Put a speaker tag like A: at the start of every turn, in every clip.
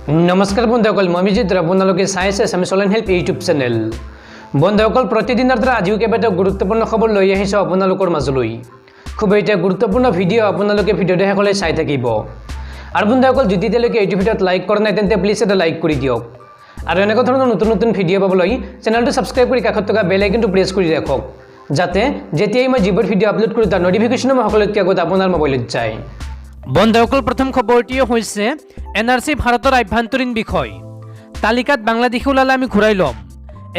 A: নমস্কাৰ বন্ধুসকল, মই অভিজিত আপোনালোকে চাই আছে Assamese online help YouTube channel. বন্ধুসকল, প্ৰতিদিনৰ দৰে আজিও কেইবাটাও গুৰুত্বপূৰ্ণ খবৰ লৈ আহিছোঁ আপোনালোকৰ মাজলৈ। খুব এটা গুৰুত্বপূৰ্ণ ভিডিঅ' আপোনালোকে ভিডিঅ'টো শেষলৈ চাই থাকিব। আৰু বন্ধুসকল, যদি এতিয়ালৈকে এইটো ভিডিঅ'ত লাইক কৰা নাই তেন্তে প্লিজ এটা লাইক কৰি দিয়ক। আৰু এনেকুৱা ধৰণৰ নতুন নতুন ভিডিঅ' পাবলৈ চেনেলটো ছাবস্ক্ৰাইব কৰি কাষত থকা বেল আইকনটো প্ৰেছ কৰি ৰাখক, যাতে যেতিয়াই মই যিবোৰ ভিডিঅ' আপলোড কৰোঁ তাৰ নটিফিকেশ্যন মই সকলোতকৈ আগত আপোনাৰ মোবাইলত যায়। বন্ধুসকল, প্ৰথম খবৰটি হৈছে এনআৰচি ভাৰতৰ আভ্যন্তৰীণ বিষয়। তালিকাত বাংলাদেশ ওলালে আমি ঘূৰাই ল'ম,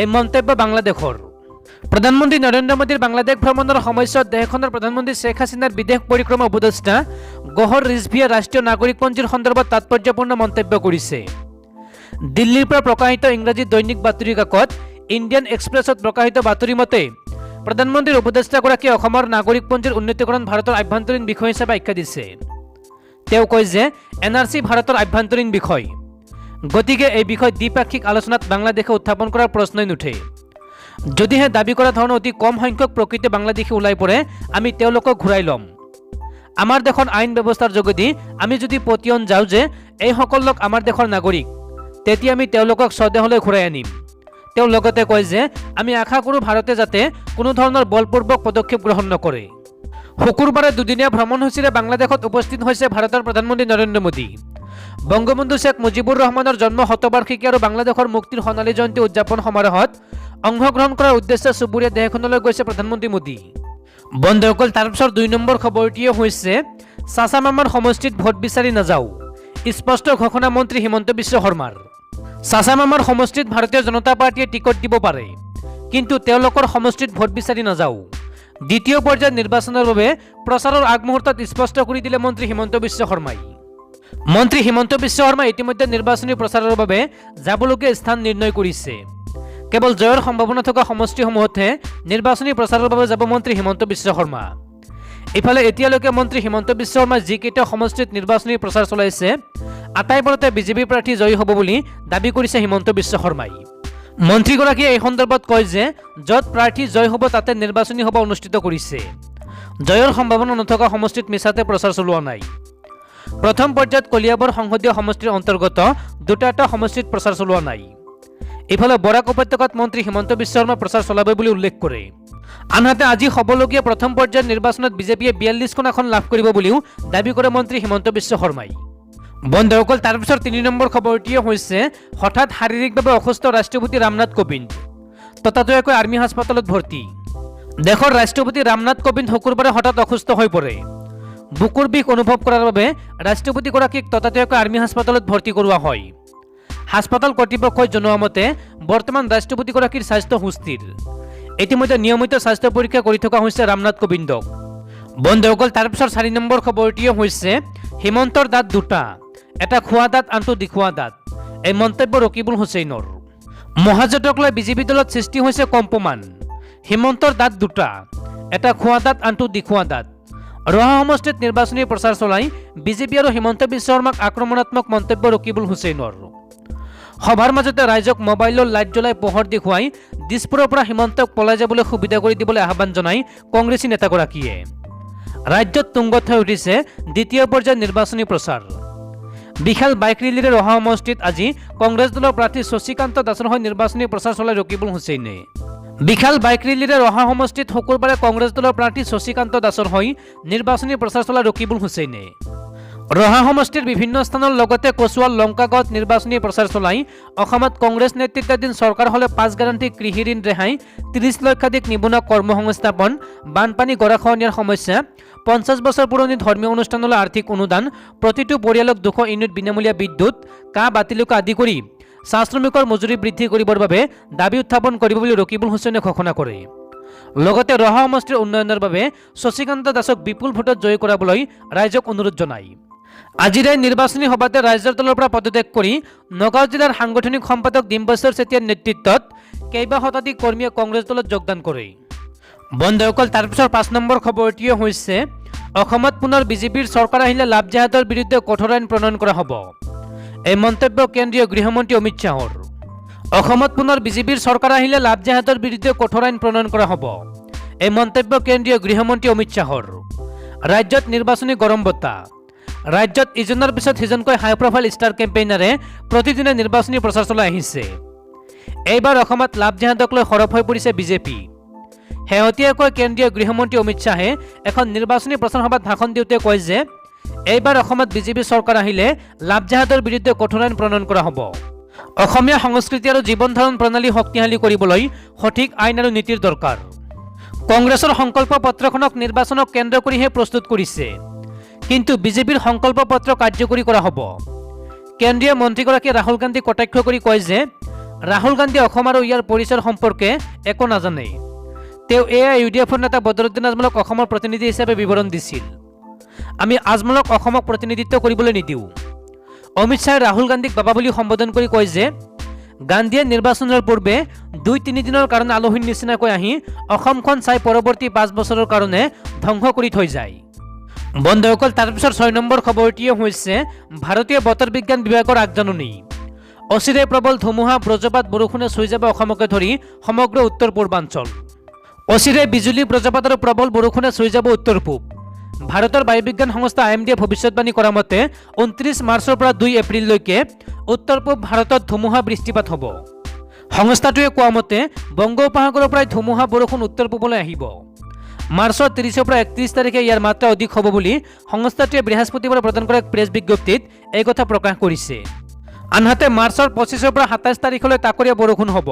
A: এই মন্তব্য বাংলাদেশৰ। প্ৰধানমন্ত্ৰী নৰেন্দ্ৰ মোদীৰ বাংলাদেশ ভ্ৰমণৰ সময়ছোৱাত দেশখনৰ প্ৰধানমন্ত্ৰী শ্বেখ হাছিনাৰ বিদেশ পৰিক্ৰমা উপদেষ্টা গহৰ ৰিজভিয়ে ৰাষ্ট্ৰীয় নাগৰিকপঞ্জীৰ সন্দৰ্ভত তাৎপৰ্যপূৰ্ণ মন্তব্য কৰিছে। দিল্লীৰ পৰা প্ৰকাশিত ইংৰাজী দৈনিক বাতৰি কাকত ইণ্ডিয়ান এক্সপ্ৰেছত প্ৰকাশিত বাতৰি মতে প্ৰধানমন্ত্ৰীৰ উপদেষ্টাগৰাকীয়ে অসমৰ নাগৰিকপঞ্জীৰ উন্নীতকৰণ ভাৰতৰ আভ্যন্তৰীণ বিষয় হিচাপে আখ্যা দিছে। তেওঁ কয় যে এনআৰচি ভাৰতৰ আভ্যন্তৰীণ বিষয়, গতিকে এই বিষয় দ্বিপাক্ষিক আলোচনাত বাংলাদেশে উত্থাপন কৰাৰ প্ৰশ্নই নুঠে। যদিহে দাবী কৰা ধৰণৰ অতি কম সংখ্যক প্ৰকৃত বাংলাদেশী ওলাই পৰে, আমি তেওঁলোকক ঘূৰাই ল'ম। আমাৰ দেশৰ আইন ব্যৱস্থাৰ যোগেদি আমি যদি পতিয়ন যাওঁ যে এইসকল লোক আমাৰ দেশৰ নাগৰিক, তেতিয়া আমি তেওঁলোকক স্বদেশলৈ ঘূৰাই আনিম। তেওঁ লগতে কয় যে আমি আশা কৰোঁ ভাৰতে যাতে কোনো ধৰণৰ বলপূৰ্বক পদক্ষেপ গ্ৰহণ নকৰে। শুকুৰবাৰে দুদিনীয়া ভ্ৰমণসূচীৰে বাংলাদেশত উপস্থিত হৈছে ভাৰতৰ প্ৰধানমন্ত্ৰী নৰেন্দ্ৰ মোদী। বংগবন্ধু শ্বেখ মুজিবুৰ ৰহমানৰ জন্ম শতবাৰ্ষিকী আৰু বাংলাদেশৰ মুক্তিৰ সোণালী জয়ন্তী উদযাপন সমাৰোহত অংশগ্ৰহণ কৰাৰ উদ্দেশ্যে চুবুৰীয়া দেশখনলৈ গৈছে প্ৰধানমন্ত্ৰী মোদী। বন্ধুসকল, তাৰপিছত 2 নম্বৰ খবৰটিয়ে হৈছে চাচামামাৰ সমষ্টিত ভোট বিচাৰি নাযাওঁ, স্পষ্ট ঘোষণা মন্ত্ৰী হিমন্ত বিশ্ব শৰ্মাৰ। চাচামামাৰ সমষ্টিত ভাৰতীয় জনতা পাৰ্টীয়ে টিকট দিব পাৰে, কিন্তু তেওঁলোকৰ সমষ্টিত ভোট বিচাৰি নাযাওঁ। দ্বিতীয় পৰ্যায়ৰ নিৰ্বাচনৰ বাবে প্ৰচাৰৰ আগমুহূৰ্তত স্পষ্ট কৰি দিলে মন্ত্ৰী হিমন্ত বিশ্ব শৰ্মাই। মন্ত্ৰী হিমন্ত বিশ্ব শৰ্মাই ইতিমধ্যে নিৰ্বাচনী প্ৰচাৰৰ বাবে যাবলগীয়া স্থান নিৰ্ণয় কৰিছে। কেৱল জয়ৰ সম্ভাৱনা থকা সমষ্টিসমূহতহে নিৰ্বাচনী প্ৰচাৰৰ বাবে যাব মন্ত্ৰী হিমন্ত বিশ্ব শৰ্মা। ইফালে এতিয়ালৈকে মন্ত্ৰী হিমন্ত বিশ্ব শৰ্মাই যিকেইটা সমষ্টিত নিৰ্বাচনী প্ৰচাৰ চলাইছে, আটাইবোৰতে বিজেপি প্ৰাৰ্থী জয়ী হ'ব বুলি দাবী কৰিছে হিমন্ত বিশ্ব শৰ্মাই। মন্ত্ৰীগৰাকীয়ে এই সন্দৰ্ভত কয় যে য'ত প্ৰাৰ্থী জয় হ'ব তাতে নিৰ্বাচনী সভা অনুষ্ঠিত কৰিছে। জয়ৰ সম্ভাৱনা নথকা সমষ্টিত মিছাতে প্ৰচাৰ চলোৱা নাই। প্ৰথম পৰ্যায়ত কলিয়াবৰ সংসদীয় সমষ্টিৰ অন্তৰ্গত দুটা সমষ্টিত প্ৰচাৰ চলোৱা নাই। ইফালে বৰাক উপত্যকাত মন্ত্ৰী হিমন্ত বিশ্ব শৰ্মা প্ৰচাৰ চলাব বুলি উল্লেখ কৰে। আনহাতে আজি হ'বলগীয়া প্ৰথম পৰ্যায়ৰ নিৰ্বাচনত বিজেপিয়ে 42খন আসন লাভ কৰিব বুলিও দাবী কৰে মন্ত্ৰী হিমন্ত বিশ্ব শৰ্মাই। বন্ধুসকল, তাৰপিছত 3 নম্বৰ খবৰটিয়ে হৈছে হঠাৎ শাৰীৰিকভাৱে অসুস্থ ৰাষ্ট্ৰপতি ৰামনাথ কোবিন্দ, ততাতৈয়াকৈ আৰ্মী হাস্পাতালত ভৰ্তি। দেশৰ ৰাষ্ট্ৰপতি ৰামনাথ কোবিন্দ শুকুৰবাৰে হঠাৎ অসুস্থ হৈ পৰে। বুকুৰ বিষ অনুভৱ কৰাৰ বাবে ৰাষ্ট্ৰপতিগৰাকীক ততাতৈয়াকৈ আৰ্মী হাস্পাতালত ভৰ্তি কৰোৱা হয়। হাস্পাতাল কৰ্তৃপক্ষই জনোৱা মতে বৰ্তমান ৰাষ্ট্ৰপতিগৰাকীৰ স্বাস্থ্য সুস্থিৰ। ইতিমধ্যে নিয়মিত স্বাস্থ্য পৰীক্ষা কৰি থকা হৈছে ৰামনাথ কোবিন্দক। বন্ধুসকল, তাৰপিছত 4 নম্বৰ খবৰটিয়ে হৈছে হিমন্তৰ দাঁত দুটা, এটা খোৱা দাঁত আনটো দিখোৱা দাঁত, এই মন্তব্য ৰকিবুল হুছেইনৰ। মহাজোঁটক লৈ বিজেপি দলত সৃষ্টি হৈছে কম্পমান। হিমন্তৰ দাঁত দুটা, এটা খোৱা দাঁত আনটো দিখোৱা দাঁত। ৰহা সমষ্টিত নিৰ্বাচনী প্ৰচাৰ চলাই বিজেপি আৰু হিমন্ত বিশ্ব শৰ্মাক আক্ৰমণাত্মক মন্তব্য ৰকিবুল হুছেইনৰ। সভাৰ মাজতে ৰাইজক মোবাইলৰ লাইট জ্বলাই পোহৰ দেখুৱাই দিছপুৰৰ পৰা হিমন্তক পলাই যাবলৈ সুবিধা কৰি দিবলৈ আহ্বান জনাই কংগ্ৰেছী নেতাগৰাকীয়ে। ৰাজ্যত তুংগত হৈ উঠিছে দ্বিতীয় পৰ্যায়ৰ নিৰ্বাচনী প্ৰচাৰ। বিশাল বাইক ৰেলীৰে ৰহা সমষ্টিত আজি কংগ্ৰেছ দলৰ প্ৰাৰ্থী শশীকান্ত দাসৰ হৈ নিৰ্বাচনী প্ৰচাৰ চলাই ৰকিবুল হুছেইনে। বিশাল বাইক ৰেলীৰে ৰহা সমষ্টিত শুকুৰবাৰে কংগ্ৰেছ দলৰ প্ৰাৰ্থী শশীকান্ত দাসৰ হৈ নিৰ্বাচনী প্ৰচাৰ চলাই ৰকিবুল হুছেইনে। ৰহা সমষ্টিৰ বিভিন্ন স্থানৰ লগতে কচুৱাল লংকাগত নিৰ্বাচনী প্ৰচাৰ চলাই অসমত কংগ্ৰেছ নেতৃত্বাধীন চৰকাৰ হ'লে 5 গেৰাণ্টি কৃষি ঋণ ৰেহাই, 30 লক্ষাধিক নিবনুৱা কৰ্মসংস্থাপন, বানপানী গৰাখহনীয়াৰ সমস্যা, 50 বছৰ পুৰণি ধৰ্মীয় অনুষ্ঠানলৈ আৰ্থিক অনুদান, প্ৰতিটো পৰিয়ালক 200 ইউনিট বিনামূলীয়া বিদ্যুৎ, কা বাতিলকে আদি কৰি চাহ শ্ৰমিকৰ মজুৰি বৃদ্ধি কৰিবৰ বাবে দাবী উত্থাপন কৰিব বুলি ৰকিবুল হুছেইনে ঘোষণা কৰে। লগতে ৰহা সমষ্টিৰ উন্নয়নৰ বাবে শশীকান্ত দাসক বিপুল ভোটত জয়ী কৰাবলৈ ৰাইজক অনুৰোধ জনায়। আজিৰ এই নিৰ্বাচনী সভাতে ৰাইজৰ দলৰ পৰা পদত্যাগ কৰি নগাঁও জিলাৰ সাংগঠনিক সম্পাদক ডিম্বেশ্বৰ চেতিয়াৰ নেতৃত্বত কেইবা শতাধিক কৰ্মীয়ে কংগ্ৰেছ দলত যোগদান কৰে। বন্ধুসকল, তাৰপিছত 5 নম্বৰ খবৰটিয়ে হৈছে অসমত পুনৰ বিজেপিৰ চৰকাৰ আহিলে লাভ জেহাদৰ বিৰুদ্ধে কঠোৰ আইন প্ৰণয়ন কৰা হ'ব, এই মন্তব্য কেন্দ্ৰীয় গৃহমন্ত্ৰী অমিত শ্বাহৰ। অসমত পুনৰ বিজেপিৰ চৰকাৰ আহিলে লাভ জেহাদৰ বিৰুদ্ধে কঠোৰ আইন প্ৰণয়ন কৰা হ'ব, এই মন্তব্য কেন্দ্ৰীয় গৃহমন্ত্ৰী অমিত শ্বাহৰ। ৰাজ্যত নিৰ্বাচনী গৰম বতাহ। ৰাজ্যত ইজনৰ পিছত সিজনকৈ হাই প্ৰফাইল ষ্টাৰ কেম্পেইনাৰে প্ৰতিদিনে নিৰ্বাচনী প্ৰচাৰ চলাই আহিছে। এইবাৰ অসমত লাভ জেহাদক লৈ সৰব হৈ পৰিছে বিজেপি। শেহতীয়াকৈ কেন্দ্ৰীয় গৃহমন্ত্ৰী অমিত শ্বাহে এখন নিৰ্বাচনী প্ৰচাৰ সভাত ভাষণ দিওঁতে কয় যে এইবাৰ অসমত বিজেপি চৰকাৰ আহিলে লাভ জেহাদৰ বিৰুদ্ধে কঠোৰ আইন প্ৰণয়ন কৰা হ'ব। অসমীয়া সংস্কৃতি আৰু জীৱন ধাৰণ প্ৰণালী শক্তিশালী কৰিবলৈ সঠিক আইন আৰু নীতিৰ দৰকাৰ। কংগ্ৰেছৰ সংকল্প পত্ৰখনক নিৰ্বাচনক কেন্দ্ৰ কৰিহে প্ৰস্তুত কৰিছে, কিন্তু বিজেপিৰ সংকল্প পত্ৰ কাৰ্যকৰী কৰা হ'ব। কেন্দ্ৰীয় মন্ত্ৰীগৰাকীয়ে ৰাহুল গান্ধীক কটাক্ষ কৰি কয় যে ৰাহুল গান্ধীয়ে অসম আৰু ইয়াৰ পৰিচয়ৰ সম্পৰ্কে একো নাজানে। তেওঁ AIUDFৰ নেতা বদৰুদ্দিন আজমলক অসমৰ প্ৰতিনিধি হিচাপে বিৱৰণ দিছিল। আমি আজমলক অসমক প্ৰতিনিধিত্ব কৰিবলৈ নিদিওঁ। অমিত শ্বাহে ৰাহুল গান্ধীক বাবা বুলি সম্বোধন কৰি কয় যে গান্ধীয়ে নিৰ্বাচনৰ পূৰ্বে 2-3 দিনৰ কাৰণে আলহীৰ নিচিনাকৈ আহি অসমখন চাই পৰৱৰ্তী 5 বছৰৰ কাৰণে ধ্বংস কৰি থৈ যায়। বন্ধুসকল, তাৰপিছত 6 নম্বৰ খবৰটিয়ে হৈছে ভাৰতীয় বতৰ বিজ্ঞান বিভাগৰ আগজাননী। অচিৰে প্ৰবল ধুমুহা বজ্ৰপাত বৰষুণে চুই যাব অসমকে ধৰি সমগ্ৰ উত্তৰ পূৰ্বাঞ্চল। অচিৰে বিজুলী বজ্ৰপাত আৰু প্ৰবল বৰষুণে চুই যাব উত্তৰ পূব। ভাৰতৰ বায়ুবিজ্ঞান সংস্থা IMDয়ে ভৱিষ্যতবাণী কৰা মতে 29 মাৰ্চৰ পৰা 2 এপ্ৰিললৈকে উত্তৰ পূব ভাৰতত ধুমুহা বৃষ্টিপাত হ'ব। সংস্থাটোৱে কোৱা মতে বংগোপসাগৰৰ পৰাই ধুমুহা বৰষুণ উত্তৰ পূবলৈ আহিব। মাৰ্চৰ 30 পৰা 31 তাৰিখে ইয়াৰ মাত্ৰা অধিক হ'ব বুলি সংস্থাটোৱে বৃহস্পতিবাৰে প্ৰদান কৰা এক প্ৰেছ বিজ্ঞপ্তিত এই কথা প্ৰকাশ কৰিছে। আনহাতে মাৰ্চৰ 25 পৰা 27 তাৰিখলৈ তাকৰীয়া বৰষুণ হ'ব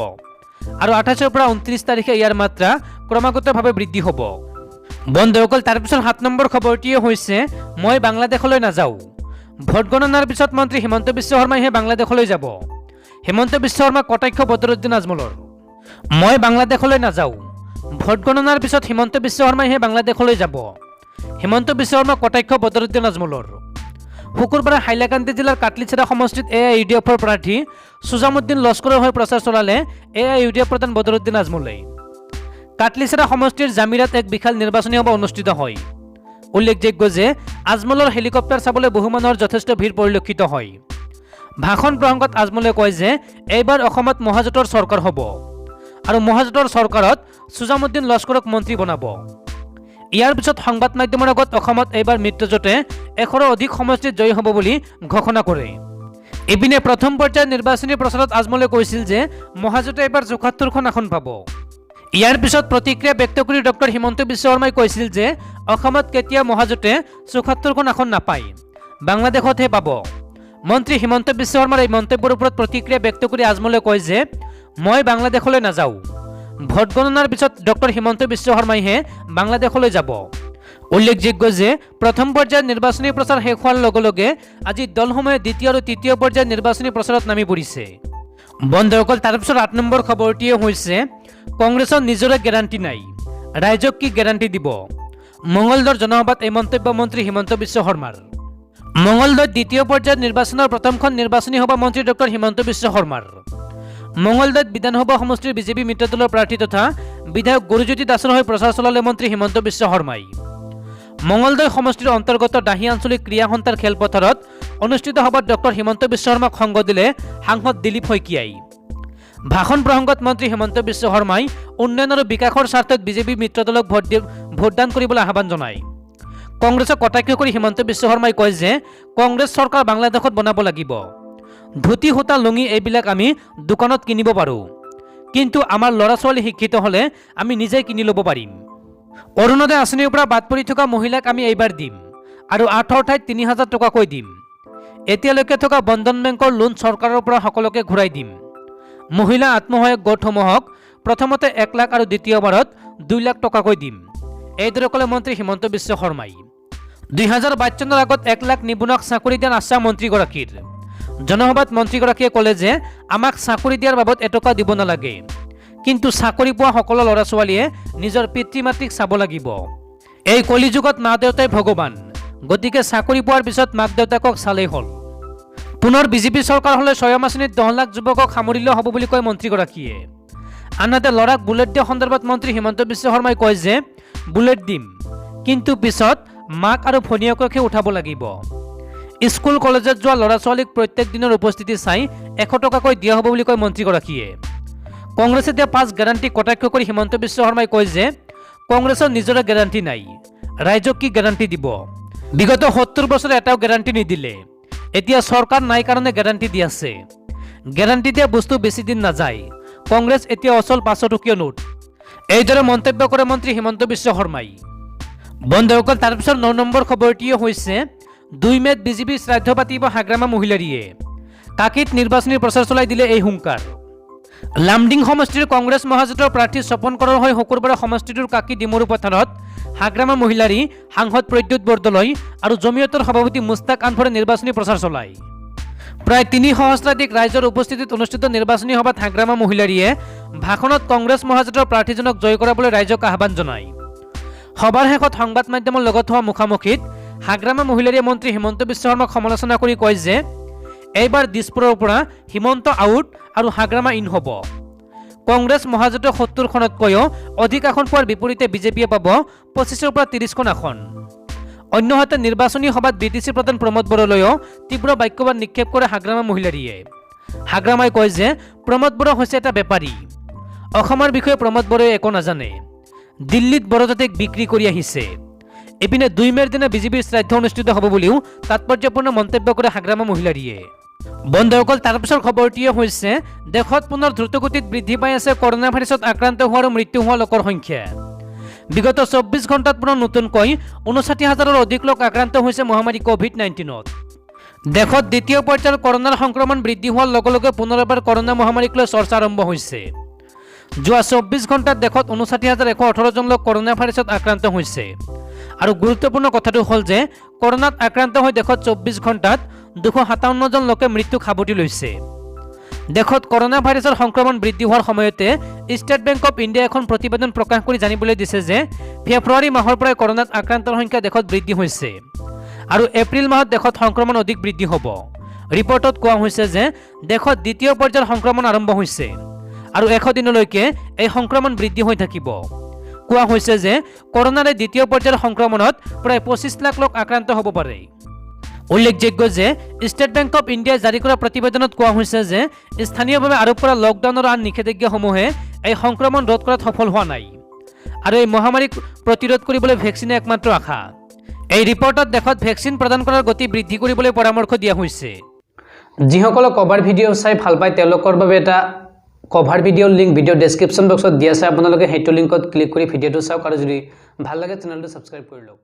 A: আৰু 28 পৰা 29 তাৰিখে ইয়াৰ মাত্ৰা ক্ৰমাগতভাৱে বৃদ্ধি হ'ব। বন্ধুসকল, তাৰপিছত 7 নম্বৰ খবৰটিয়ে হৈছে মই বাংলাদেশলৈ নাযাওঁ। ভোট গণনাৰ পিছত মন্ত্ৰী হিমন্ত বিশ্ব শৰ্মাইহে বাংলাদেশলৈ যাব। হিমন্ত বিশ্ব শৰ্মা কটাক্ষ বদৰুদ্দিন আজমলৰ। মই বাংলাদেশলৈ নাযাওঁ। ভোট গণনাৰ পিছত হিমন্ত বিশ্ব শৰ্মাইহে বাংলাদেশলৈ যাব। হিমন্ত বিশ্ব শৰ্মা কটাক্ষ বদৰুদ্দিন আজমলৰ। শুকুৰবাৰে হাইলাকান্দি জিলাৰ কাটলিচেৰা সমষ্টিত AIUDFৰ প্ৰাৰ্থী সুজামুদ্দিন লস্কৰৰ হৈ প্ৰচাৰ চলালে AIUDF প্ৰধান বদৰুদ্দিন আজমলে। কাটলিচেৰা সমষ্টিৰ জামিৰাত এক বিশাল নিৰ্বাচনী সভা অনুষ্ঠিত হয়। উল্লেখযোগ্য যে আজমলৰ হেলিকপ্টাৰ চাবলৈ বহু মানুহৰ যথেষ্ট ভিৰ পৰিলক্ষিত হয়। ভাষণ প্ৰসংগত আজমলে কয় যে এইবাৰ অসমত মহাজোঁটৰ চৰকাৰ হ'ব আৰু মহাজোঁটৰ চৰকাৰত সুজামুদ্দিন লস্কৰক মন্ত্ৰী বনাব। ইয়াৰ পিছত সংবাদ মাধ্যমৰ আগত অসমত এইবাৰ মিত্ৰজোঁটে 100ৰো অধিক সমষ্টিত জয়ী হ'ব বুলি ঘোষণা কৰে। ইপিনে প্ৰথম পৰ্যায়ৰ নিৰ্বাচনী প্ৰচাৰত আজমলে কৈছিল যে মহাজোঁটে এইবাৰ 74খন আসন পাব। ইয়াৰ পিছত প্ৰতিক্ৰিয়া ব্যক্ত কৰি ডক্টৰ হিমন্ত বিশ্ব শৰ্মাই কৈছিল যে অসমত কেতিয়া মহাজোঁটে 74খন আসন নাপায়, বাংলাদেশতহে পাব। মন্ত্ৰী হিমন্ত বিশ্ব শৰ্মাৰ এই মন্তব্যৰ ওপৰত প্ৰতিক্ৰিয়া ব্যক্ত কৰি আজমলে কয় যে মই বাংলাদেশলৈ নাযাওঁ। ভোট গণনাৰ পিছত ডক্টৰ হিমন্ত বিশ্ব শৰ্মাইহে বাংলাদেশলৈ যাব। উল্লেখযোগ্য যে প্ৰথম পৰ্যায়ৰ নিৰ্বাচনী প্ৰচাৰ শেষ হোৱাৰ লগে লগে আজি দলসমূহে দ্বিতীয় আৰু তৃতীয় পৰ্যায়ৰ নিৰ্বাচনী প্ৰচাৰত নামি পৰিছে। বন্ধুসকল, তাৰপিছত 8 নম্বৰ খবৰটিয়ে হৈছে কংগ্ৰেছৰ নিজৰে গেৰাণ্টি নাই, ৰাইজক কি গেৰাণ্টি দিব। মঙলদৈৰ জনসভাত এই মন্তব্য মন্ত্ৰী হিমন্ত বিশ্ব শৰ্মাৰ। মঙলদৈত দ্বিতীয় পৰ্যায়ৰ নিৰ্বাচনৰ প্ৰথমখন নিৰ্বাচনী সভা মন্ত্ৰী ডক্টৰ হিমন্ত বিশ্ব শৰ্মাৰ। মঙলদৈত বিধানসভা সমষ্টিৰ বিজেপি মিত্ৰ দলৰ প্ৰাৰ্থী তথা বিধায়ক গুৰুজ্যোতি দাসৰ হৈ প্ৰচাৰ চলালে মন্ত্ৰী হিমন্ত বিশ্ব শৰ্মাই। মঙলদৈ সমষ্টিৰ অন্তৰ্গত দাহি আঞ্চলিক ক্ৰীড়া সন্থাৰ খেলপথাৰত অনুষ্ঠিত সভাত ডক্টৰ হিমন্ত বিশ্ব শৰ্মাক সংগ দিলে সাংসদ দিলীপ শইকীয়াই। ভাষণ প্ৰসংগত মন্ত্ৰী হিমন্ত বিশ্ব শৰ্মাই উন্নয়ন আৰু বিকাশৰ স্বাৰ্থত বিজেপি মিত্ৰ দলক ভোটদান কৰিবলৈ আহ্বান জনায়। কংগ্ৰেছক কটাক্ষ কৰি হিমন্ত বিশ্ব শৰ্মাই কয় যে কংগ্ৰেছ চৰকাৰ বাংলাদেশত বনাব লাগিব। ধুতি সূতা লুঙি এইবিলাক আমি দোকানত কিনিব পাৰোঁ, কিন্তু আমাৰ ল'ৰা ছোৱালী শিক্ষিত হ'লে আমি নিজেই কিনি ল'ব পাৰিম। অৰুণোদয় আঁচনিৰ পৰা বাদ পৰি থকা মহিলাক আমি এইবাৰ দিম আৰু 8ৰ ঠাইত 3000 টকাকৈ দিম। এতিয়ালৈকে থকা বন্ধন বেংকৰ লোন চৰকাৰৰ পৰা সকলোকে ঘূৰাই দিম। মহিলা আত্মসহায়ক গোটসমূহক প্ৰথমতে 1 লাখ আৰু দ্বিতীয়বাৰত 2 লাখ টকাকৈ দিম। এইদৰে ক'লে মন্ত্ৰী হিমন্ত বিশ্ব শৰ্মাই। 2022 চনৰ আগত 1 লাখ নিবনুৱাক চাকৰি দিয়াৰ আশ্বা মন্ত্ৰীগৰাকীৰ। জনসভাত মন্ত্ৰীগৰাকীয়ে ক'লে যে আমাক চাকৰি দিয়াৰ বাবদ এটকা দিব নালাগে, কিন্তু চাকৰি পোৱা সকলো ল'ৰা ছোৱালীয়ে নিজৰ পিতৃ মাতৃক চাব লাগিব। এই কলিযুগত মা দেউতাই ভগৱান, গতিকে চাকৰি পোৱাৰ পিছত মাক দেউতাকক চালেই হ'ল। পুনৰ বিজেপি চৰকাৰ হ'লে স্বয়ং আঁচনিত 10 লাখ যুৱকক সামৰিলেও হ'ব বুলি কয় মন্ত্ৰীগৰাকীয়ে। আনহাতে ল'ৰাক বুলেট দিয়া সন্দৰ্ভত মন্ত্ৰী হিমন্ত বিশ্ব শৰ্মাই কয় যে বুলেট দিম, কিন্তু পিছত মাক আৰু ভনীয়েককহে উঠাব লাগিব। স্কুল কলেজত যোৱা ল'ৰা ছোৱালীক প্ৰত্যেক দিনৰ উপস্থিতি চাই 100 টকাকৈ দিয়া হ'ব বুলি কয় মন্ত্ৰীগৰাকীয়ে। কংগ্ৰেছে দিয়া 5 গেৰাণ্টি কটাক্ষ কৰি হিমন্ত বিশ্ব শৰ্মাই কয় যে কংগ্ৰেছৰ নিজৰে গেৰাণ্টি নাই, ৰাইজক কি গেৰাণ্টি দিব। বিগত ৭০ বছৰে এটাও গ্যাৰাণ্টি নিদিলে, এতিয়া চৰকাৰ নাই কাৰণে গ্যাৰাণ্টি দি আছে। গ্যাৰাণ্টি দিয়া বস্তু বেছি দিন নাযায়, কংগ্ৰেছ এতিয়া অচল ৫০০ নোট। এইদৰে মন্তব্য কৰে মন্ত্ৰী হিমন্ত বিশ্ব শৰ্মাই। বন্ধুসকল, তাৰপিছত ৯ নম্বৰ খবৰটিয়ে হৈছে ২ মে'ত বিজেপিৰ শ্ৰাদ্ধ পাতিব হাগ্ৰামা মহিলাৰীয়ে। কাকীত নিৰ্বাচনী প্ৰচাৰ চলাই দিলে এই হুংকাৰ। লামডিং সমষ্টিৰ কংগ্ৰেছ মহাজোঁটৰ প্ৰাৰ্থী স্বপন কৰৰ হৈ শুকুৰবাৰে সমষ্টিটোৰ কাকী ডিমৰু পথাৰত হাগ্ৰামা মহিলাৰী, সাংসদ প্ৰদ্যুৎ বৰদলৈ আৰু জমিয়তৰ সভাপতি মুস্তাক আনফৰে নিৰ্বাচনী প্ৰচাৰ চলায়। প্ৰায় ৩ সহস্ৰাধিক ৰাইজৰ উপস্থিতিত অনুষ্ঠিত নিৰ্বাচনী সভাত হাগ্ৰামা মহিলাৰীয়ে ভাষণত কংগ্ৰেছ মহাজোঁটৰ প্ৰাৰ্থীজনক জয় কৰাবলৈ ৰাইজক আহ্বান জনায়। সভাৰ শেষত সংবাদ মাধ্যমৰ লগত হোৱা মুখামুখিত হাগ্ৰামা মহিলাৰীয়ে মন্ত্ৰী হিমন্ত বিশ্ব শৰ্মাক সমালোচনা কৰি কয় যে এইবাৰ দিছপুৰৰ পৰা হিমন্ত আউট আৰু হাগ্ৰামা ইন হ'ব। কংগ্ৰেছ মহাজোঁটে ৭০খনতকৈও অধিক আসন পোৱাৰ বিপৰীতে বিজেপিয়ে পাব ২৫ৰ পৰা ৩০খন আসন। অন্যহাতে নিৰ্বাচনী সভাত বিটিচি প্ৰধান প্ৰমোদ বড়োলৈও তীব্ৰ বাক্যবাণ নিক্ষেপ কৰে হাগ্ৰামা মহিলাৰীয়ে। হাগ্ৰামাই কয় যে প্ৰমোদ বড়ো হৈছে এটা বেপাৰী, অসমৰ বিষয়ে প্ৰমোদ বড়োৱে একো নাজানে, দিল্লীত বড়োজাতিক বিক্ৰী কৰি আহিছে। ইপিনে ২ মে'ৰ দিনা বিজেপিৰ শ্ৰাদ্ধ অনুষ্ঠিত হ'ব বুলিও তাৎপৰ্যপূৰ্ণ মন্তব্য কৰে হাগ্ৰামা মহিলাৰীয়ে। বন্ধুসকল, তাৰপিছৰ খবৰটিয়ে হৈছে দেশত পুনৰ দ্ৰুতগতিত বৃদ্ধি পাই আছে কৰ'না ভাইৰাছত আক্ৰান্ত হোৱা আৰু মৃত্যু হোৱা লোকৰ সংখ্যা। বিগত ২৪ ঘণ্টাত পুনৰ নতুনকৈ ৫৯,০০০ৰ অধিক লোক আক্ৰান্ত হৈছে মহামাৰী ক'ভিড-১৯ত। দেশত দ্বিতীয় পৰ্যায়ৰ কৰ'নাৰ সংক্ৰমণ বৃদ্ধি হোৱাৰ লগে লগে পুনৰ এবাৰ কৰ'না মহামাৰীক লৈ চৰ্চা আৰম্ভ হৈছে। যোৱা ২৪ ঘণ্টাত দেশত ৫৯,১১৮ জন লোক কৰ'না ভাইৰাছত আক্ৰান্ত হৈছে। আৰু গুৰুত্বপূৰ্ণ কথাটো হ'ল যে কৰ'নাত আক্ৰান্ত হৈ দেশত ২৪ ঘণ্টাত ২৫৭ জন লোকে মৃত্যুক সাৱটি লৈছে। দেশত কৰ'না ভাইৰাছৰ সংক্ৰমণ বৃদ্ধি হোৱাৰ সময়তে ষ্টেট বেংক অৱ ইণ্ডিয়াই এখন প্ৰতিবেদন প্ৰকাশ কৰি জানিবলৈ দিছে যে ফেব্ৰুৱাৰী মাহৰ পৰাই কৰ'নাত আক্ৰান্তৰ সংখ্যা দেশত বৃদ্ধি হৈছে আৰু এপ্ৰিল মাহত দেশত সংক্ৰমণ অধিক বৃদ্ধি হ'ব। ৰিপৰ্টত কোৱা হৈছে যে দেশত দ্বিতীয় পৰ্যায়ৰ সংক্ৰমণ আৰম্ভ হৈছে আৰু ১০০ দিনলৈকে এই সংক্ৰমণ বৃদ্ধি হৈ থাকিব। কোৱা হৈছে যে কৰ'নাৰে দ্বিতীয় পৰ্যায়ৰ সংক্ৰমণত প্ৰায় ২৫ লাখ লোক আক্ৰান্ত হ'ব পাৰে। উল্লেখযোগ্য যে ষ্টেট বেংক অৱ ইণ্ডিয়াই জাৰি কৰা প্ৰতিবেদনত কোৱা হৈছে যে স্থানীয়ভাৱে আৰোপ কৰা লকডাউনৰ আন নিষেধাজ্ঞাসমূহে এই সংক্ৰমণ ৰোধ কৰাত সফল হোৱা নাই আৰু এই মহামাৰীক প্ৰতিৰোধ কৰিবলৈ ভেকচিনে একমাত্ৰ আশা। এই ৰিপৰ্টত দেশত ভেকচিন প্ৰদান কৰাৰ গতি বৃদ্ধি কৰিবলৈ পৰামৰ্শ দিয়া হৈছে। যিসকলে কভাৰ ভিডিঅ' চাই ভাল পায় তেওঁলোকৰ বাবে এটা কভাৰ ভিডিঅ'ৰ লিংক ভিডিঅ' ডেছক্ৰিপশ্যন বক্সত দিয়া আছে, আপোনালোকে সেইটো লিংকত ক্লিক কৰি ভিডিঅ'টো চাওক আৰু যদি ভাল লাগে চেনেলটো ছাবস্ক্ৰাইব কৰি লওক।